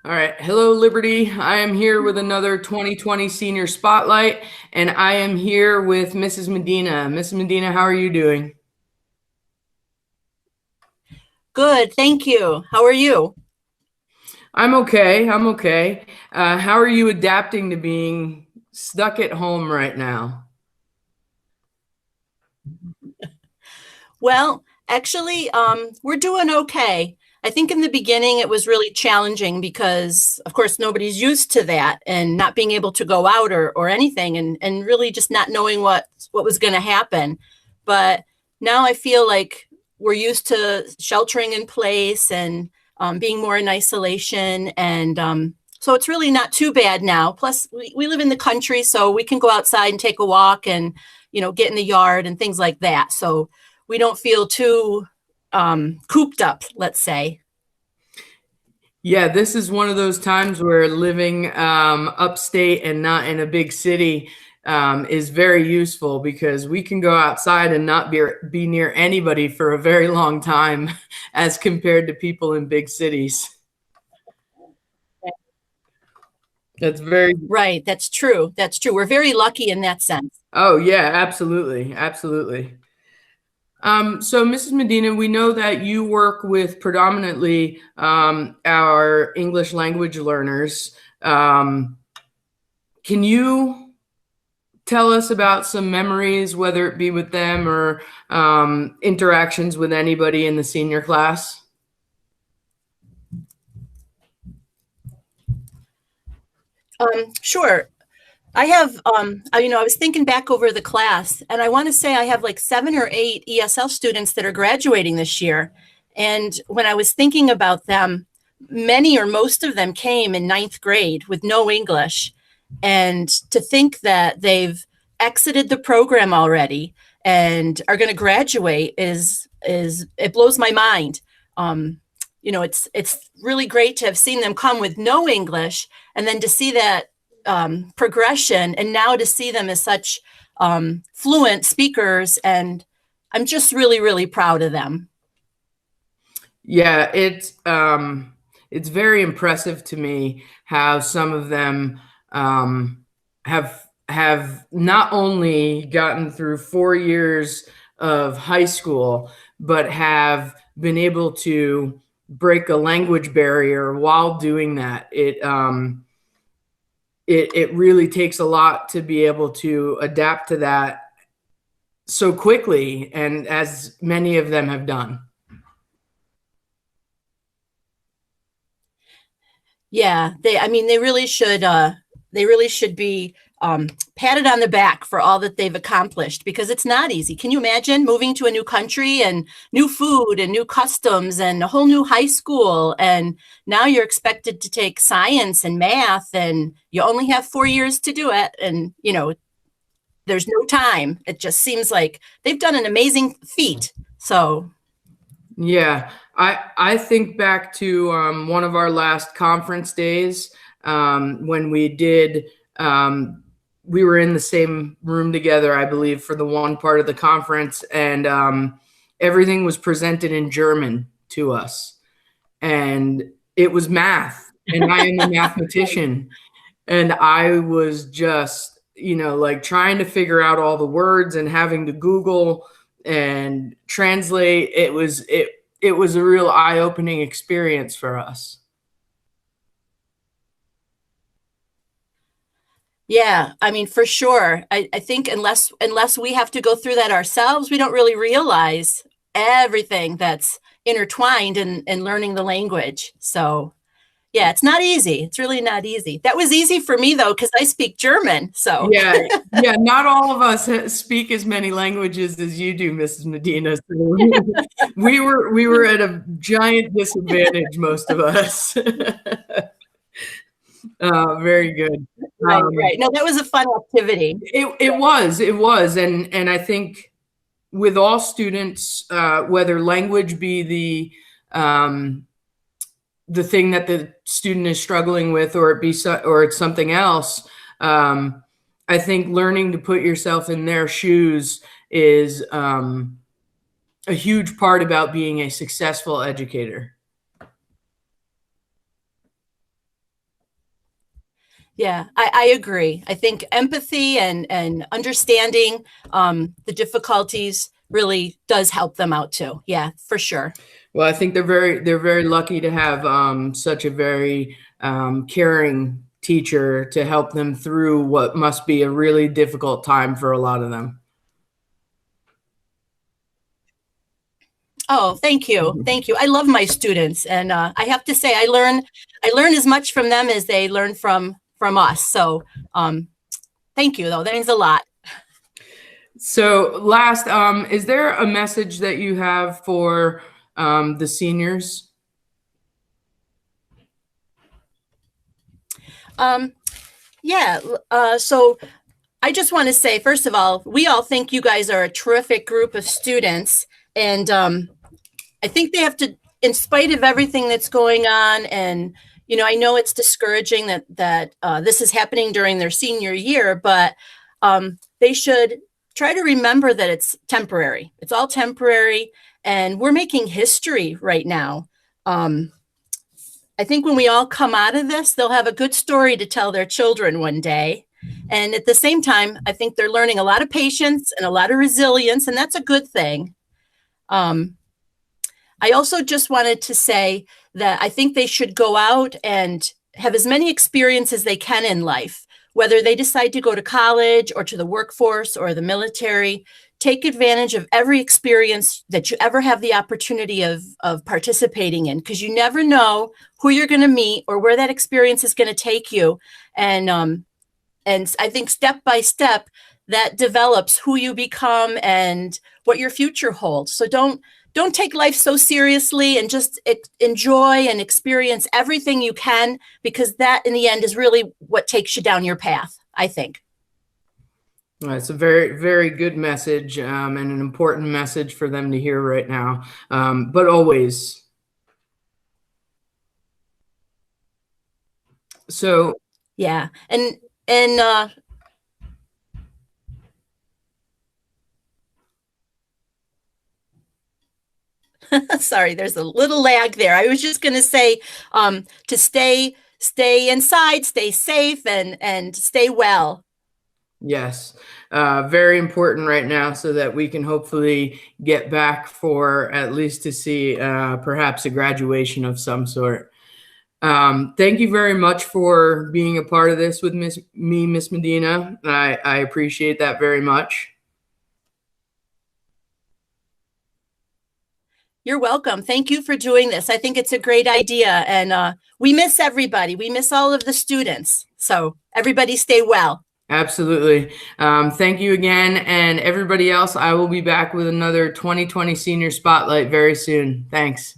All right. Hello, Liberty. I am here with another 2020 Senior Spotlight, and I am here with Mrs. Medina. Mrs. Medina, how are you doing? Good, thank you. How are you? I'm okay. I'm okay. How are you adapting to being stuck at home right now? Well, actually, we're doing okay. I think in the beginning it was really challenging because, of course, nobody's used to that and not being able to go out or anything and really just not knowing what was going to happen. But now I feel like we're used to sheltering in place and being more in isolation. And so it's really not too bad now. Plus, we live in the country, so we can go outside and take a walk and, get in the yard and things like that. So we don't feel too cooped up, let's say. Yeah, this is one of those times where living upstate and not in a big city is very useful because we can go outside and not be near anybody for a very long time as compared to people in big cities. That's very, Right, that's true. That's true. We're very lucky in that sense. oh, yeah, absolutely. Absolutely. So, Mrs. Medina, we know that you work with predominantly our English language learners. Can you tell us about some memories, whether it be with them or interactions with anybody in the senior class? Sure. I have, I was thinking back over the class, and I want to say I have like 7 or 8 ESL students that are graduating this year. And when I was thinking about them, many or most of them came in ninth grade with no English. And to think that they've exited the program already and are going to graduate is it blows my mind. It's really great to have seen them come with no English, and then to see that progression, and now to see them as such fluent speakers. And I'm just really, really proud of them. Yeah, it's very impressive to me how some of them have not only gotten through 4 years of high school, but have been able to break a language barrier while doing that. It really takes a lot to be able to adapt to that so quickly, and as many of them have done. Yeah, I mean, they really should be patted on the back for all that they've accomplished, because it's not easy. Can you imagine moving to a new country and new food and new customs and a whole new high school? And now you're expected to take science and math, and you only have 4 years to do it. And, there's no time. It just seems like they've done an amazing feat. So, Yeah, I think back to one of our last conference days when we did. We were in the same room together, I believe, for the one part of the conference, and everything was presented in German to us, and it was math, and I am a mathematician, and I was just, like trying to figure out all the words and having to Google and translate. It was a real eye-opening experience for us. yeah, I mean, for sure. I think unless we have to go through that ourselves, we don't really realize everything that's intertwined in learning the language. So, yeah, it's not easy. It's really not easy. That was easy for me though, because I speak German. So, Yeah, yeah. Not all of us speak as many languages as you do, Mrs. Medina. So we were at a giant disadvantage, most of us. Very good. right, right. No, that was a fun activity. It was, and I think with all students, whether language be the thing that the student is struggling with, or or it's something else. I think learning to put yourself in their shoes is a huge part about being a successful educator. Yeah, I agree. I think empathy and understanding the difficulties really does help them out too. Yeah, for sure. Well, I think they're very lucky to have such a very caring teacher to help them through what must be a really difficult time for a lot of them. Oh, thank you, thank you. I love my students, and I have to say, I learn as much from them as they learn from us. So, um, thank you, though. That means a lot. So, last, is there a message that you have for the seniors? Um, yeah. So I just want to say, first of all, we all think you guys are a terrific group of students, and I think they have to, in spite of everything that's going on, and I know it's discouraging that this is happening during their senior year, but they should try to remember that it's temporary. It's all temporary, and we're making history right now. Um, I think when we all come out of this, they'll have a good story to tell their children one day. And at the same time, I think they're learning a lot of patience and a lot of resilience, and that's a good thing. Um, I also just wanted to say that I think they should go out and have as many experiences as they can in life, whether they decide to go to college or to the workforce or the military. Take advantage of every experience that you ever have the opportunity of participating in, because you never know who you're going to meet or where that experience is going to take you. And I think step by step, that develops who you become and what your future holds. So don't take life so seriously, and just enjoy and experience everything you can, because that in the end is really what takes you down your path, I think. It's a very, very good message and an important message for them to hear right now. But always. So, Yeah. And sorry, there's a little lag there. I was just going to say to stay inside, stay safe, and stay well. yes, very important right now so that we can hopefully get back for at least to see perhaps a graduation of some sort. Thank you very much for being a part of this with Miss Medina. I appreciate that very much. You're welcome. Thank you for doing this. I think it's a great idea. And we miss everybody. We miss all of the students. So everybody stay well. Absolutely. Thank you again. And everybody else, I will be back with another 2020 Senior Spotlight very soon. Thanks.